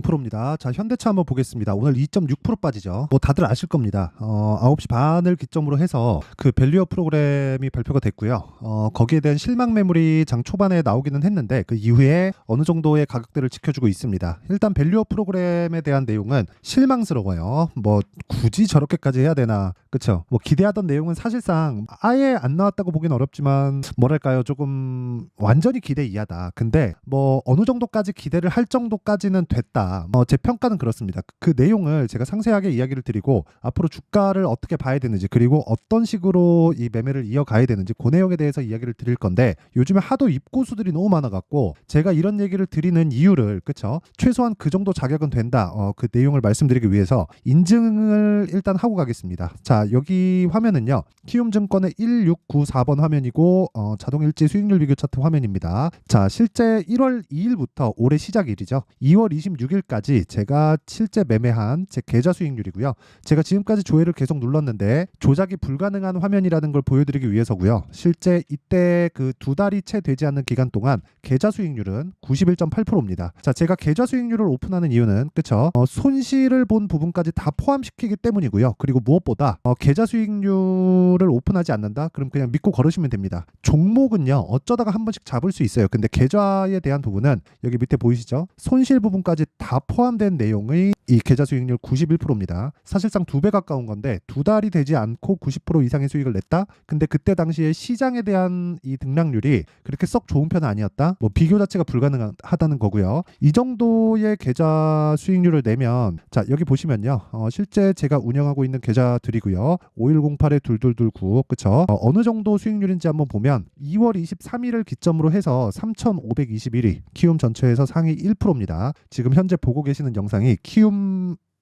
2.5%입니다. 자, 현대차 한번 보겠습니다. 오늘 2.6% 빠지죠. 뭐 다들 아실 겁니다. 9시 반을 기점으로 해서 그 밸류업 프로그램이 발표가 됐고요. 거기에 대한 실망 매물이 장 초반에 나오기는 했는데 그 이후에 어느 정도의 가격대를 지켜주고 있습니다. 일단 밸류업 프로그램에 대한 내용은 실망스러워요. 뭐 굳이 저렇게까지 해야 되나, 그쵸? 뭐 기대하던 내용은 사실상 아예 안 나왔다고 보긴 어렵지만 뭐랄까요, 조금 완전히 기대 이하다. 근데 뭐 어느 정도까지 기대를 할 정도까지는 됐다. 제 평가는 그렇습니다. 그 내용을 제가 상세하게 이야기를 드리고 앞으로 주가를 어떻게 봐야 되는지, 그리고 어떤 식으로 이 매매를 이어가야 되는지 그 내용에 대해서 이야기를 드릴 건데, 요즘에 하도 입고수들이 너무 많아갖고 제가 이런 얘기를 드리는 이유를, 그쵸? 최소한 그 정도 자격은 된다. 그 내용을 말씀드리기 위해서 인증을 일단 하고 가겠습니다. 자, 여기 화면은요, 키움증권의 1694번 화면이고 자동일지 수익률 비교 차트 화면입니다. 자, 실제 1월 2일부터 올해 시작일이죠. 2월 26일까지 제가 실제 매매한 제 계좌 수익률이고요. 제가 지금까지 조회를 계속 눌렀는데 조작이 불가능한 화면이라는 걸 보여드리기 위해서고요. 실제 이때 그 2달이 채 되지 않는 기간 동안 계좌 수익률은 91.8%입니다. 자, 제가 계좌 수익률을 오픈하는 이유는, 그쵸? 손실을 본 부분까지 다 포함시키기 때문이고요. 그리고 무엇보다 계좌 수익률을 오픈하지 않는다? 그럼 그냥 믿고 걸으시면 됩니다. 종목은요, 어쩌다가 한 번씩 잡을 수 있어요. 근데 계좌에 대한 부분은 여기 밑에 보이시죠? 손실 부분까지 다 포함된 내용의 이 계좌 수익률 91%입니다. 사실상 2배 가까운 건데 2달이 되지 않고 90% 이상의 수익을 냈다? 근데 그때 당시에 시장에 대한 이 등락률이 그렇게 썩 좋은 편은 아니었다? 뭐 비교 자체가 불가능하다는 거고요. 이 정도의 계좌 수익률을 내면, 자, 여기 보시면요, 실제 제가 운영하고 있는 계좌들이고요. 5108에 2229, 그쵸? 어느 정도 수익률인지 한번 보면 2월 23일을 기점으로 해서 3521위, 키움 전체에서 상위 1%입니다. 지금 현재 보고 계시는 영상이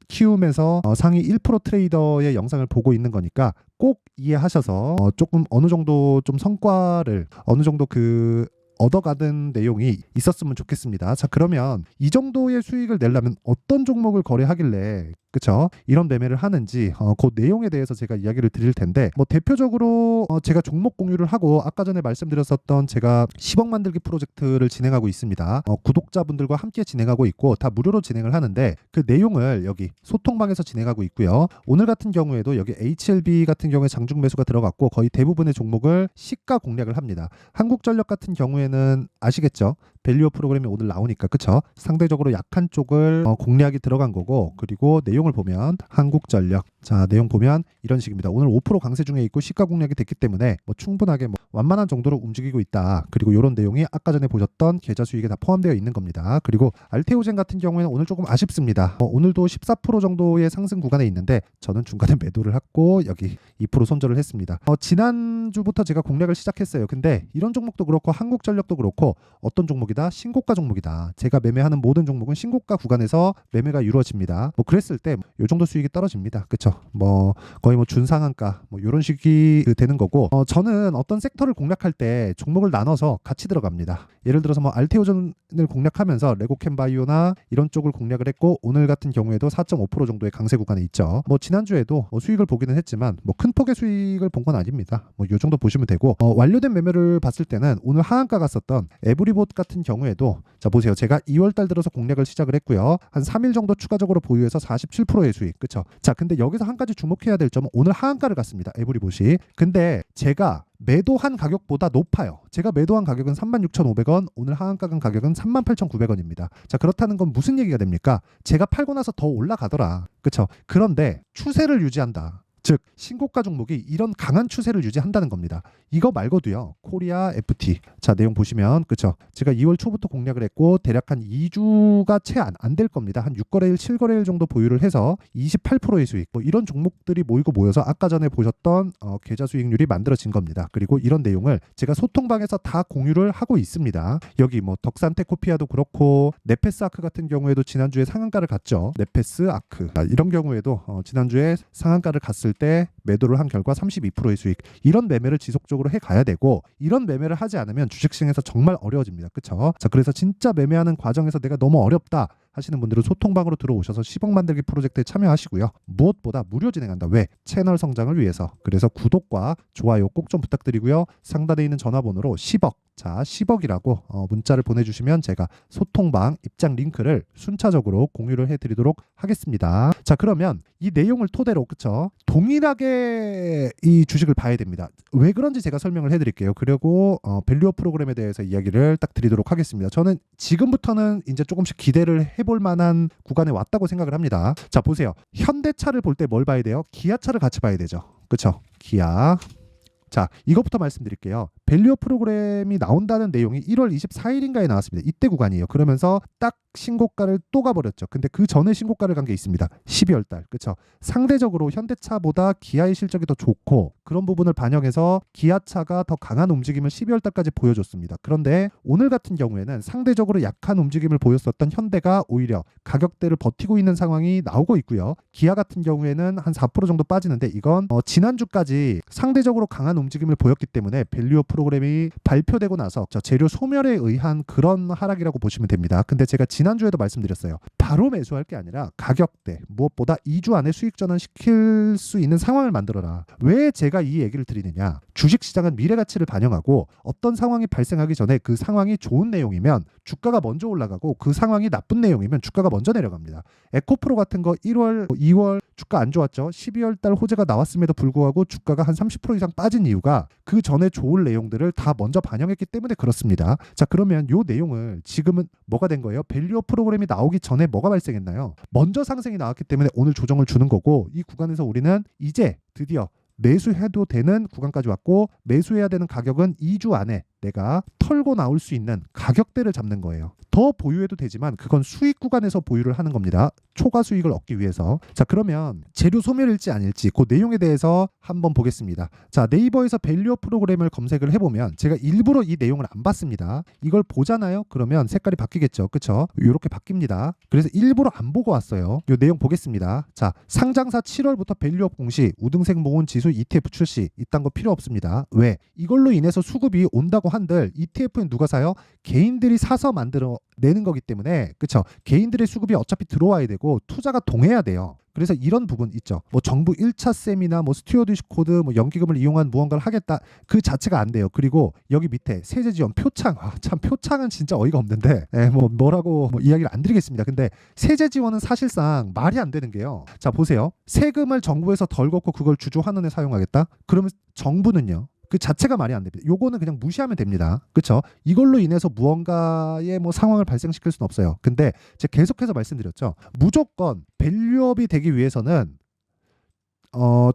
키움에서 상위 1% 트레이더의 영상을 보고 있는 거니까 꼭 이해하셔서 조금 어느 정도 좀 성과를 어느 정도 얻어가는 내용이 있었으면 좋겠습니다. 자, 그러면 이 정도의 수익을 내려면 어떤 종목을 거래하길래, 그쵸? 이런 매매를 하는지 그 내용에 대해서 제가 이야기를 드릴 텐데, 뭐 대표적으로 제가 종목 공유를 하고 아까 전에 말씀드렸었던 제가 10억 만들기 프로젝트를 진행하고 있습니다. 구독자분들과 함께 진행하고 있고 다 무료로 진행을 하는데 그 내용을 여기 소통방에서 진행하고 있고요. 오늘 같은 경우에도 여기 HLB 같은 경우에 장중 매수가 들어갔고 거의 대부분의 종목을 시가 공략을 합니다. 한국전력 같은 경우에는 아시겠죠? 밸류업 프로그램이 오늘 나오니까, 그쵸? 상대적으로 약한 쪽을 공략이 들어간 거고, 그리고 내용을 보면 한국전력, 자, 내용 보면 이런 식입니다. 오늘 5% 강세 중에 있고 시가 공략이 됐기 때문에 뭐 충분하게 완만한 정도로 움직이고 있다. 그리고 이런 내용이 아까 전에 보셨던 계좌 수익에 다 포함되어 있는 겁니다. 그리고 알테오젠 같은 경우에는 오늘 조금 아쉽습니다. 오늘도 14% 정도의 상승 구간에 있는데 저는 중간에 매도를 했고 여기 2% 손절을 했습니다. 지난주부터 제가 공략을 시작했어요. 근데 이런 종목도 그렇고 한국전력도 그렇고 어떤 종목이다? 신고가 종목이다. 제가 매매하는 모든 종목은 신고가 구간에서 매매가 이루어집니다. 뭐 그랬을 때 이 정도 수익이 떨어집니다. 그쵸? 뭐 거의 뭐 준상한가 뭐 이런 식이 되는 거고, 저는 어떤 섹터를 공략할 때 종목을 나눠서 같이 들어갑니다. 예를 들어서 뭐 알테오전을 공략하면서 레고캠바이오나 이런 쪽을 공략을 했고 오늘 같은 경우에도 4.5% 정도의 강세 구간에 있죠. 뭐 지난주에도 수익을 보기는 했지만 뭐 큰 폭의 수익을 본 건 아닙니다. 뭐 이 정도 보시면 되고, 완료된 매매를 봤을 때는 오늘 하한가 갔었던 에브리봇 같은 경우에도, 자, 보세요. 제가 2월달 들어서 공략을 시작을 했고요. 한 3일 정도 추가적으로 보유해서 47%의 수익, 그쵸? 자, 근데 여기서 한 가지 주목해야 될 점은 오늘 하한가를 갔습니다. 에브리봇이. 근데 제가 매도한 가격보다 높아요. 제가 매도한 가격은 36,500원, 오늘 하한가 간 가격은 38,900원입니다. 자, 그렇다는 건 무슨 얘기가 됩니까? 제가 팔고 나서 더 올라가더라. 그쵸? 그런데 추세를 유지한다. 즉 신고가 종목이 이런 강한 추세를 유지한다는 겁니다. 이거 말고도요, 코리아 FT, 자, 내용 보시면, 그쵸? 제가 2월 초부터 공략을 했고 대략 한 2주가 채 안 될 겁니다. 한 6거래일 7거래일 정도 보유를 해서 28%의 수익, 뭐 이런 종목들이 모여서 아까 전에 보셨던 계좌 수익률이 만들어진 겁니다. 그리고 이런 내용을 제가 소통방에서 다 공유를 하고 있습니다. 여기 뭐 덕산테코피아도 그렇고 네페스아크 같은 경우에도 지난주에 상한가를 갔죠. 네페스아크, 이런 경우에도 지난주에 상한가를 갔을 때 매도를 한 결과 32%의 수익, 이런 매매를 지속적으로 해가야 되고, 이런 매매를 하지 않으면 주식시장에서 정말 어려워집니다. 그쵸? 자, 그래서 진짜 매매하는 과정에서 내가 너무 어렵다 하시는 분들은 소통방으로 들어오셔서 10억 만들기 프로젝트에 참여하시고요. 무엇보다 무료 진행한다. 왜? 채널 성장을 위해서. 그래서 구독과 좋아요 꼭 좀 부탁드리고요. 상단에 있는 전화번호로 10억, 자 10억이라고 문자를 보내주시면 제가 소통방 입장 링크를 순차적으로 공유를 해드리도록 하겠습니다. 자, 그러면 이 내용을 토대로, 그쵸, 동일하게 이 주식을 봐야 됩니다. 왜 그런지 제가 설명을 해드릴게요. 그리고 밸류어 프로그램에 대해서 이야기를 딱 드리도록 하겠습니다. 저는 지금부터는 이제 조금씩 기대를 해볼 만한 구간에 왔다고 생각을 합니다. 자, 보세요. 현대차를 볼 때 뭘 봐야 돼요? 기아차를 같이 봐야 되죠. 그쵸? 기아. 자, 이것부터 말씀드릴게요. 밸류어 프로그램이 나온다는 내용이 1월 24일인가에 나왔습니다. 이때 구간이에요. 그러면서 딱 신고가를 또 가버렸죠. 근데 그 전에 신고가를 간 게 있습니다. 12월 달. 그쵸? 상대적으로 현대차보다 기아의 실적이 더 좋고 그런 부분을 반영해서 기아차가 더 강한 움직임을 12월 달까지 보여줬습니다. 그런데 오늘 같은 경우에는 상대적으로 약한 움직임을 보였었던 현대가 오히려 가격대를 버티고 있는 상황이 나오고 있고요. 기아 같은 경우에는 한 4% 정도 빠지는데 이건 지난주까지 상대적으로 강한 움직임을 보였기 때문에 밸류어 프로그램이 발표되고 나서 재료 소멸에 의한 그런 하락이라고 보시면 됩니다. 근데 제가 지난주에도 말씀드렸어요. 바로 매수할 게 아니라 가격대, 무엇보다 2주 안에 수익 전환시킬 수 있는 상황을 만들어라. 왜 제가 이 얘기를 드리느냐? 주식시장은 미래 가치를 반영하고 어떤 상황이 발생하기 전에 그 상황이 좋은 내용이면 주가가 먼저 올라가고 그 상황이 나쁜 내용이면 주가가 먼저 내려갑니다. 에코프로 같은 거 1월, 2월 주가 안 좋았죠. 12월 달 호재가 나왔음에도 불구하고 주가가 한 30% 이상 빠진 이유가 그 전에 좋은 내용들을 다 먼저 반영했기 때문에 그렇습니다. 자, 그러면 이 내용을 지금은 뭐가 된 거예요? 밸류어 프로그램이 나오기 전에 뭐가 발생했나요? 먼저 상승이 나왔기 때문에 오늘 조정을 주는 거고, 이 구간에서 우리는 이제 드디어 매수해도 되는 구간까지 왔고, 매수해야 되는 가격은 2주 안에 내가 털고 나올 수 있는 가격대를 잡는 거예요. 더 보유해도 되지만 그건 수익 구간에서 보유를 하는 겁니다. 초과 수익을 얻기 위해서. 자, 그러면 재료 소멸일지 아닐지 그 내용에 대해서 한번 보겠습니다. 자, 네이버에서 밸류어 프로그램을 검색을 해보면 제가 일부러 이 내용을 안 봤습니다. 이걸 보잖아요. 그러면 색깔이 바뀌겠죠. 그쵸? 이렇게 바뀝니다. 그래서 일부러 안 보고 왔어요. 이 내용 보겠습니다. 자, 상장사 7월부터 밸류업 공시, 우등색 모은 지수 ETF 출시, 이딴 거 필요 없습니다. 왜? 이걸로 인해서 수급이 온다고 한들 ETF는 누가 사요? 개인들이 사서 만들어 내는 거기 때문에, 그쵸? 개인들의 수급이 어차피 들어와야 되고 투자가 동해야 돼요. 그래서 이런 부분 있죠. 뭐 정부 1차 셈이나 뭐 스튜어드십 코드, 뭐 연기금을 이용한 무언가를 하겠다, 그 자체가 안 돼요. 그리고 여기 밑에 세제 지원 표창, 참 표창은 진짜 어이가 없는데, 뭐라고 이야기를 안 드리겠습니다. 근데 세제 지원은 사실상 말이 안 되는 게요. 자, 보세요. 세금을 정부에서 덜 걷고 그걸 주주환원에 사용하겠다? 그러면 정부는요, 그 자체가 말이 안 됩니다. 요거는 그냥 무시하면 됩니다. 그렇죠? 이걸로 인해서 무언가의 상황을 발생시킬 수는 없어요. 근데 제가 계속해서 말씀드렸죠. 무조건 밸류업이 되기 위해서는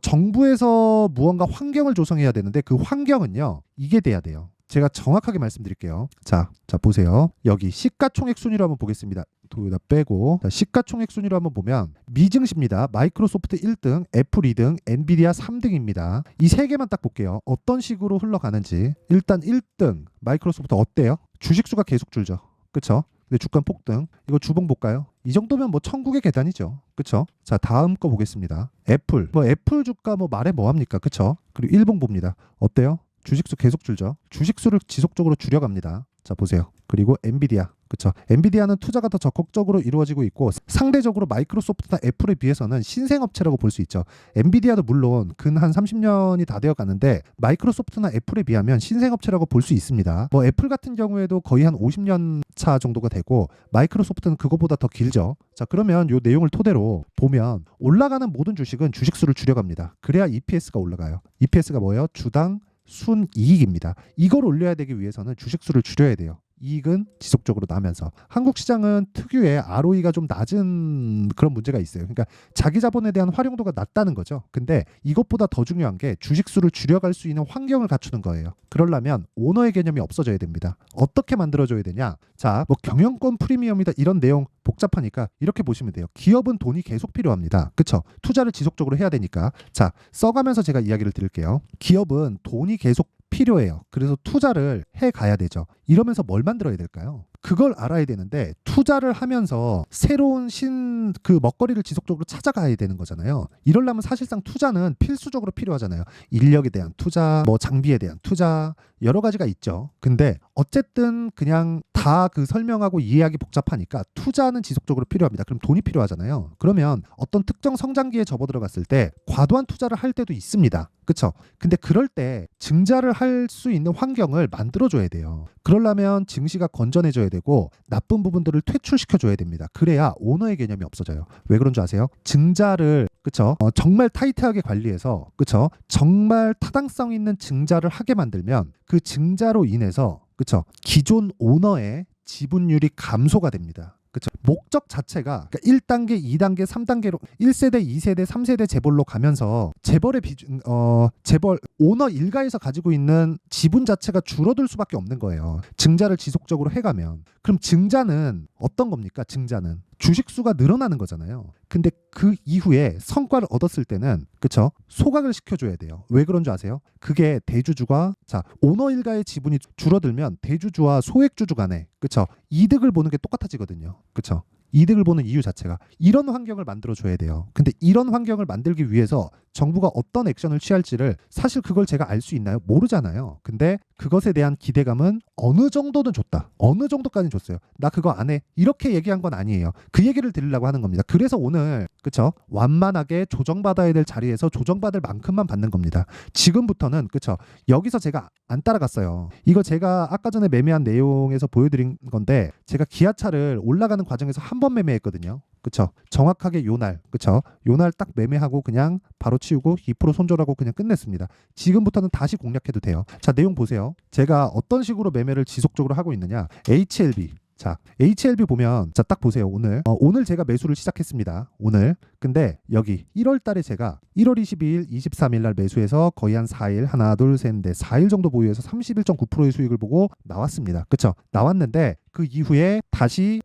정부에서 무언가 환경을 조성해야 되는데 그 환경은요, 이게 돼야 돼요. 제가 정확하게 말씀드릴게요. 자 보세요. 여기 시가총액 순위로 한번 보겠습니다. 도요다 빼고, 자, 시가총액 순위로 한번 보면 미증시입니다. 마이크로소프트 1등, 애플 2등, 엔비디아 3등입니다. 이 세 개만 딱 볼게요. 어떤 식으로 흘러가는지. 일단 1등 마이크로소프트 어때요? 주식수가 계속 줄죠. 그쵸? 근데 주가 폭등. 이거 주봉 볼까요? 이 정도면 천국의 계단이죠. 그쵸? 자, 다음 거 보겠습니다. 애플. 애플 주가 말해 뭐합니까? 그쵸? 그리고 일봉 봅니다. 어때요? 주식수 계속 줄죠. 주식수를 지속적으로 줄여갑니다. 자, 보세요. 그리고 엔비디아. 그쵸? 엔비디아는 투자가 더 적극적으로 이루어지고 있고 상대적으로 마이크로소프트나 애플에 비해서는 신생업체라고 볼 수 있죠. 엔비디아도 물론 근 한 30년이 다 되어 가는데 마이크로소프트나 애플에 비하면 신생업체라고 볼 수 있습니다. 애플 같은 경우에도 거의 한 50년 차 정도가 되고 마이크로소프트는 그거보다 더 길죠. 자, 그러면 이 내용을 토대로 보면 올라가는 모든 주식은 주식수를 줄여갑니다. 그래야 EPS가 올라가요. EPS가 뭐예요? 주당 순이익입니다. 이걸 올려야 되기 위해서는 주식수를 줄여야 돼요. 이익은 지속적으로 나면서. 한국 시장은 특유의 ROE가 좀 낮은 그런 문제가 있어요. 그러니까 자기 자본에 대한 활용도가 낮다는 거죠. 근데 이것보다 더 중요한 게 주식수를 줄여갈 수 있는 환경을 갖추는 거예요. 그러려면 오너의 개념이 없어져야 됩니다. 어떻게 만들어줘야 되냐? 자, 경영권 프리미엄이다 이런 내용 복잡하니까 이렇게 보시면 돼요. 기업은 돈이 계속 필요합니다. 그쵸? 투자를 지속적으로 해야 되니까. 자, 써가면서 제가 이야기를 드릴게요. 기업은 돈이 계속 필요해요. 그래서 투자를 해 가야 되죠. 이러면서 뭘 만들어야 될까요? 그걸 알아야 되는데 투자를 하면서 새로운 그 먹거리를 지속적으로 찾아가야 되는 거잖아요. 이러려면 사실상 투자는 필수적으로 필요하잖아요. 인력에 대한 투자, 뭐 장비에 대한 투자, 여러 가지가 있죠. 근데 어쨌든 그냥 다 그 설명하고 이해하기 복잡하니까 투자는 지속적으로 필요합니다. 그럼 돈이 필요하잖아요. 그러면 어떤 특정 성장기에 접어들어갔을 때 과도한 투자를 할 때도 있습니다. 그쵸? 근데 그럴 때 증자를 할 수 있는 환경을 만들어줘야 돼요. 그러려면 증시가 건전해져야 되고 나쁜 부분들을 퇴출시켜줘야 됩니다. 그래야 오너의 개념이 없어져요. 왜 그런 줄 아세요? 증자를 그쵸? 정말 타이트하게 관리해서 그쵸? 정말 타당성 있는 증자를 하게 만들면 그 증자로 인해서 그쵸? 기존 오너의 지분율이 감소가 됩니다. 그쵸? 목적 자체가 그러니까 1단계, 2단계, 3단계로 1세대, 2세대, 3세대 재벌로 가면서 재벌의 비중 재벌 오너 일가에서 가지고 있는 지분 자체가 줄어들 수밖에 없는 거예요. 증자를 지속적으로 해가면. 그럼 증자는 어떤 겁니까? 증자는 주식수가 늘어나는 거잖아요. 근데 그 이후에 성과를 얻었을 때는 그쵸? 소각을 시켜줘야 돼요. 왜 그런 줄 아세요? 그게 대주주가 자 오너 일가의 지분이 줄어들면 대주주와 소액주주 간에 그쵸? 이득을 보는 게 똑같아지거든요. 그쵸? 이득을 보는 이유 자체가 이런 환경을 만들어줘야 돼요. 근데 이런 환경을 만들기 위해서 정부가 어떤 액션을 취할지를 사실 그걸 제가 알 수 있나요? 모르잖아요. 근데 그것에 대한 기대감은 어느 정도는 줬다. 어느 정도까지는 줬어요. 나 그거 안 해. 이렇게 얘기한 건 아니에요. 그 얘기를 드리려고 하는 겁니다. 그래서 오늘 그쵸? 완만하게 조정받아야 될 자리에서 조정받을 만큼만 받는 겁니다. 지금부터는 그쵸? 여기서 제가 안 따라갔어요. 이거 제가 아까 전에 매매한 내용에서 보여드린 건데 제가 기아차를 올라가는 과정에서 한 번 매매했거든요. 그쵸? 정확하게 요날 그쵸? 요날 딱 매매하고 그냥 바로 치우고 2% 손절하고 그냥 끝냈습니다. 지금부터는 다시 공략해도 돼요. 자, 내용 보세요. 제가 어떤 식으로 매매를 지속적으로 하고 있느냐. HLB 자, HLB 보면 자, 딱 보세요. 오늘 제가 매수를 시작했습니다. 오늘. 근데 여기 1월 달에 제가 1월 22일, 23일 날 매수해서 거의 한 4일, 하나, 둘, 셋, 넷, 4일 정도 보유해서 31.9%의 수익을 보고 나왔습니다. 그쵸? 나왔는데 그 이후에 다시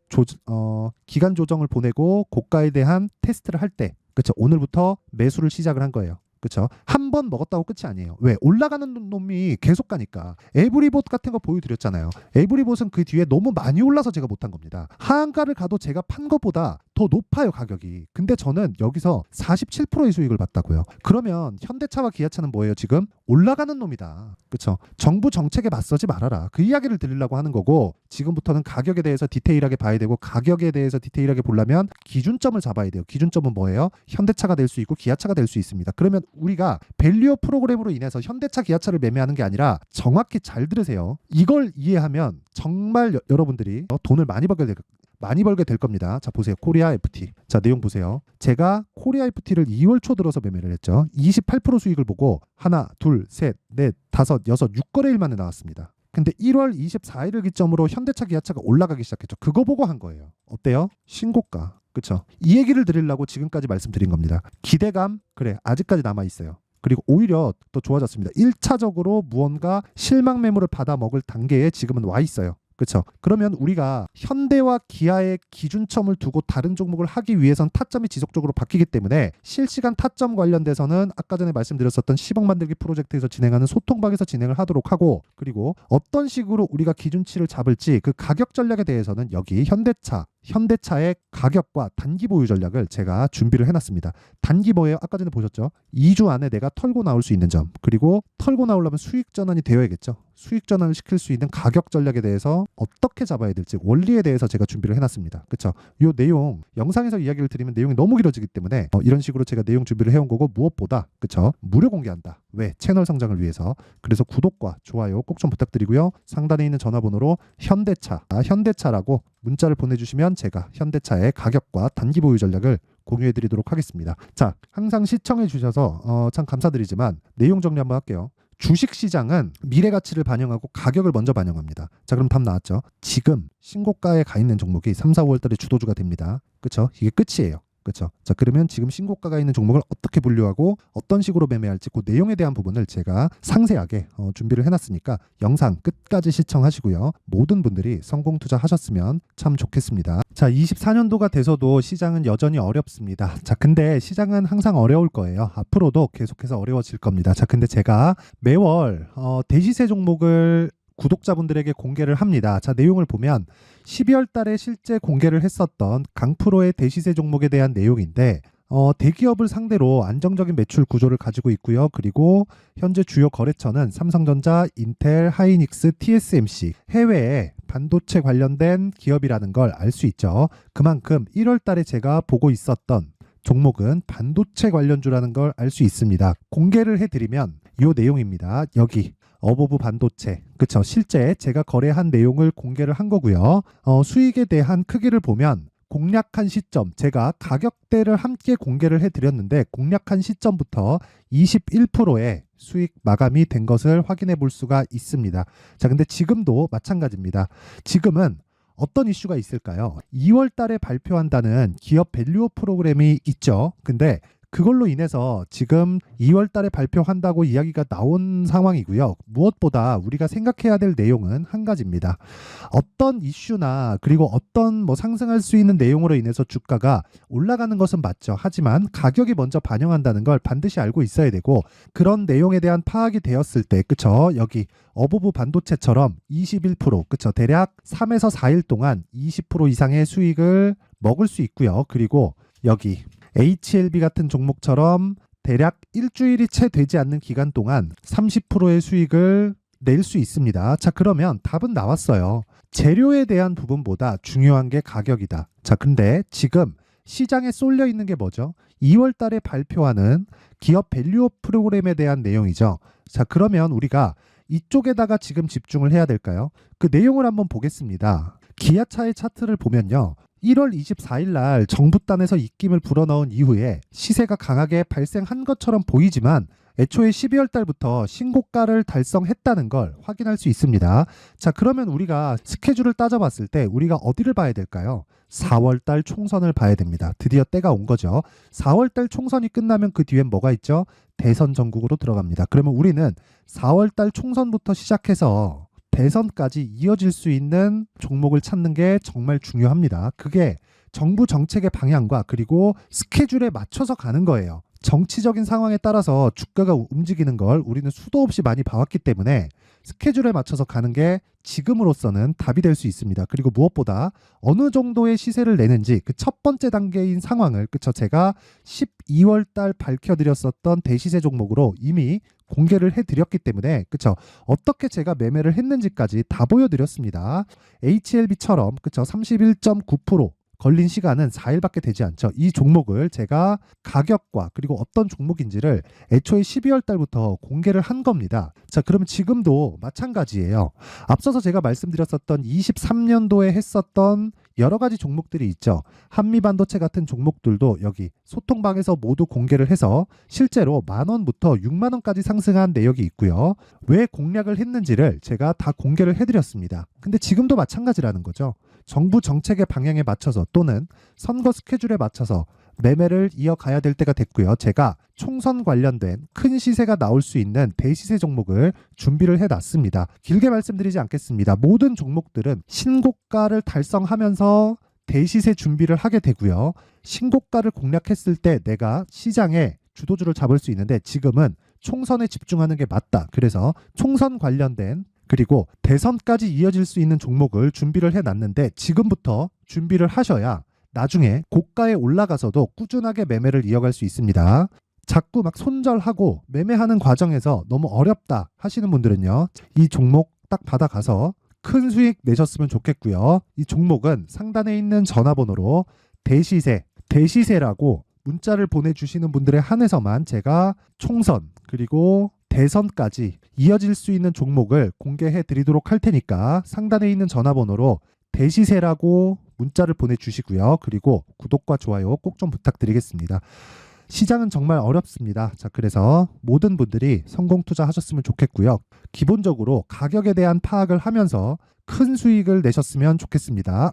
기간 조정을 보내고 고가에 대한 테스트를 할 때 그쵸? 오늘부터 매수를 시작을 한 거예요. 그렇죠? 한 번 먹었다고 끝이 아니에요. 왜? 올라가는 놈이 계속 가니까. 에브리봇 같은 거 보여드렸잖아요. 에브리봇은 그 뒤에 너무 많이 올라서 제가 못한 겁니다. 하한가를 가도 제가 판 것보다 더 높아요, 가격이. 근데 저는 여기서 47%의 수익을 봤다고요. 그러면 현대차와 기아차는 뭐예요, 지금? 올라가는 놈이다. 그렇죠? 정부 정책에 맞서지 말아라. 그 이야기를 드리려고 하는 거고 지금부터는 가격에 대해서 디테일하게 봐야 되고 가격에 대해서 디테일하게 보려면 기준점을 잡아야 돼요. 기준점은 뭐예요? 현대차가 될 수 있고 기아차가 될 수 있습니다. 그러면 우리가 밸류어 프로그램으로 인해서 현대차, 기아차를 매매하는 게 아니라 정확히 잘 들으세요. 이걸 이해하면 정말 여러분들이 돈을 많이 벌게 될 겁니다. 자, 보세요. 코리아 FT. 자, 내용 보세요. 제가 코리아 FT를 2월 초 들어서 매매를 했죠. 28% 수익을 보고 하나, 둘, 셋, 넷, 다섯, 여섯, 6거래일 만에 나왔습니다. 근데 1월 24일을 기점으로 현대차, 기아차가 올라가기 시작했죠. 그거 보고 한 거예요. 어때요? 신고가. 그쵸? 이 얘기를 드리려고 지금까지 말씀드린 겁니다. 기대감, 그래, 아직까지 남아있어요. 그리고 오히려 더 좋아졌습니다. 1차적으로 무언가 실망 매물을 받아 먹을 단계에 지금은 와 있어요. 그렇죠? 그러면 우리가 현대와 기아의 기준점을 두고 다른 종목을 하기 위해선 타점이 지속적으로 바뀌기 때문에 실시간 타점 관련돼서는 아까 전에 말씀드렸었던 10억 만들기 프로젝트에서 진행하는 소통방에서 진행을 하도록 하고 그리고 어떤 식으로 우리가 기준치를 잡을지 그 가격 전략에 대해서는 여기 현대차의 가격과 단기 보유 전략을 제가 준비를 해놨습니다. 단기 뭐예요? 아까 전에 보셨죠? 2주 안에 내가 털고 나올 수 있는 점 그리고 털고 나오려면 수익 전환이 되어야겠죠. 수익 전환을 시킬 수 있는 가격 전략에 대해서 어떻게 잡아야 될지 원리에 대해서 제가 준비를 해놨습니다. 그렇죠? 이 내용 영상에서 이야기를 드리면 내용이 너무 길어지기 때문에 이런 식으로 제가 내용 준비를 해온 거고 무엇보다 그렇죠? 무료 공개한다. 왜? 채널 성장을 위해서. 그래서 구독과 좋아요 꼭 좀 부탁드리고요. 상단에 있는 전화번호로 현대차라고 문자를 보내주시면 제가 현대차의 가격과 단기 보유 전략을 공유해드리도록 하겠습니다. 자, 항상 시청해주셔서 참 감사드리지만 내용 정리 한번 할게요. 주식시장은 미래 가치를 반영하고 가격을 먼저 반영합니다. 자, 그럼 답 나왔죠? 지금 신고가에 가 있는 종목이 3, 4, 5월 달에 주도주가 됩니다. 그렇죠? 이게 끝이에요. 그렇죠? 자, 그러면 지금 신고가가 있는 종목을 어떻게 분류하고 어떤 식으로 매매할지 그 내용에 대한 부분을 제가 상세하게 준비를 해놨으니까 영상 끝까지 시청하시고요. 모든 분들이 성공 투자하셨으면 참 좋겠습니다. 자, 24년도가 돼서도 시장은 여전히 어렵습니다. 자, 근데 시장은 항상 어려울 거예요. 앞으로도 계속해서 어려워질 겁니다. 자, 근데 제가 매월 대시세 종목을 구독자분들에게 공개를 합니다. 자, 내용을 보면 12월 달에 실제 공개를 했었던 강프로의 대시세 종목에 대한 내용인데 대기업을 상대로 안정적인 매출 구조를 가지고 있고요. 그리고 현재 주요 거래처는 삼성전자, 인텔, 하이닉스, TSMC, 해외에 반도체 관련된 기업이라는 걸 알 수 있죠. 그만큼 1월 달에 제가 보고 있었던 종목은 반도체 관련주라는 걸 알 수 있습니다. 공개를 해드리면 이 내용입니다. 여기 어보브 반도체, 그쵸? 실제 제가 거래한 내용을 공개를 한 거고요. 수익에 대한 크기를 보면 공략한 시점, 제가 가격대를 함께 공개를 해드렸는데 공략한 시점부터 21%의 수익 마감이 된 것을 확인해 볼 수가 있습니다. 자, 근데 지금도 마찬가지입니다. 지금은 어떤 이슈가 있을까요? 2월 달에 발표한다는 기업 밸류업 프로그램이 있죠. 근데 그걸로 인해서 지금 2월 달에 발표한다고 이야기가 나온 상황이고요. 무엇보다 우리가 생각해야 될 내용은 한 가지입니다. 어떤 이슈나 그리고 어떤 상승할 수 있는 내용으로 인해서 주가가 올라가는 것은 맞죠. 하지만 가격이 먼저 반영한다는 걸 반드시 알고 있어야 되고, 그런 내용에 대한 파악이 되었을 때, 그쵸? 여기 어보브 반도체처럼 21%, 그쵸? 대략 3에서 4일 동안 20% 이상의 수익을 먹을 수 있고요. 그리고 여기 HLB 같은 종목처럼 대략 일주일이 채 되지 않는 기간 동안 30%의 수익을 낼 수 있습니다. 자, 그러면 답은 나왔어요. 재료에 대한 부분보다 중요한 게 가격이다. 자, 근데 지금 시장에 쏠려 있는 게 뭐죠? 2월 달에 발표하는 기업 밸류업 프로그램에 대한 내용이죠. 자, 그러면 우리가 이쪽에다가 지금 집중을 해야 될까요? 그 내용을 한번 보겠습니다. 기아차의 차트를 보면요. 1월 24일 날 정부단에서 입김을 불어넣은 이후에 시세가 강하게 발생한 것처럼 보이지만 애초에 12월 달부터 신고가를 달성했다는 걸 확인할 수 있습니다. 자, 그러면 우리가 스케줄을 따져봤을 때 우리가 어디를 봐야 될까요? 4월 달 총선을 봐야 됩니다. 드디어 때가 온 거죠. 4월 달 총선이 끝나면 그 뒤엔 뭐가 있죠? 대선 전국으로 들어갑니다. 그러면 우리는 4월 달 총선부터 시작해서 대선까지 이어질 수 있는 종목을 찾는 게 정말 중요합니다. 그게 정부 정책의 방향과 그리고 스케줄에 맞춰서 가는 거예요. 정치적인 상황에 따라서 주가가 움직이는 걸 우리는 수도 없이 많이 봐왔기 때문에 스케줄에 맞춰서 가는 게 지금으로서는 답이 될 수 있습니다. 그리고 무엇보다 어느 정도의 시세를 내는지 그 첫 번째 단계인 상황을, 그쵸? 제가 12월 달 밝혀드렸었던 대시세 종목으로 이미 공개를 해드렸기 때문에, 그쵸? 어떻게 제가 매매를 했는지까지 다 보여드렸습니다. HLB처럼, 그쵸? 31.9% 걸린 시간은 4일밖에 되지 않죠. 이 종목을 제가 가격과 그리고 어떤 종목인지를 애초에 12월 달부터 공개를 한 겁니다. 자, 그러면 지금도 마찬가지예요. 앞서서 제가 말씀드렸었던 23년도에 했었던 여러 가지 종목들이 있죠. 한미반도체 같은 종목들도 여기 소통방에서 모두 공개를 해서 실제로 10,000원부터 60,000원까지 상승한 내역이 있고요. 왜 공략을 했는지를 제가 다 공개를 해드렸습니다. 근데 지금도 마찬가지라는 거죠. 정부 정책의 방향에 맞춰서 또는 선거 스케줄에 맞춰서 매매를 이어가야 될 때가 됐고요. 제가 총선 관련된 큰 시세가 나올 수 있는 대시세 종목을 준비를 해놨습니다. 길게 말씀드리지 않겠습니다. 모든 종목들은 신고가를 달성하면서 대시세 준비를 하게 되고요. 신고가를 공략했을 때 내가 시장에 주도주를 잡을 수 있는데 지금은 총선에 집중하는 게 맞다. 그래서 총선 관련된 그리고 대선까지 이어질 수 있는 종목을 준비를 해놨는데 지금부터 준비를 하셔야 나중에 고가에 올라가서도 꾸준하게 매매를 이어갈 수 있습니다. 자꾸 막 손절하고 매매하는 과정에서 너무 어렵다 하시는 분들은요. 이 종목 딱 받아가서 큰 수익 내셨으면 좋겠고요. 이 종목은 상단에 있는 전화번호로 대시세라고 문자를 보내주시는 분들에 한해서만 제가 총선 그리고 대선까지 이어질 수 있는 종목을 공개해 드리도록 할 테니까 상단에 있는 전화번호로 대시세라고 문자를 보내주시고요. 그리고 구독과 좋아요 꼭 좀 부탁드리겠습니다. 시장은 정말 어렵습니다. 자, 그래서 모든 분들이 성공 투자하셨으면 좋겠고요. 기본적으로 가격에 대한 파악을 하면서 큰 수익을 내셨으면 좋겠습니다.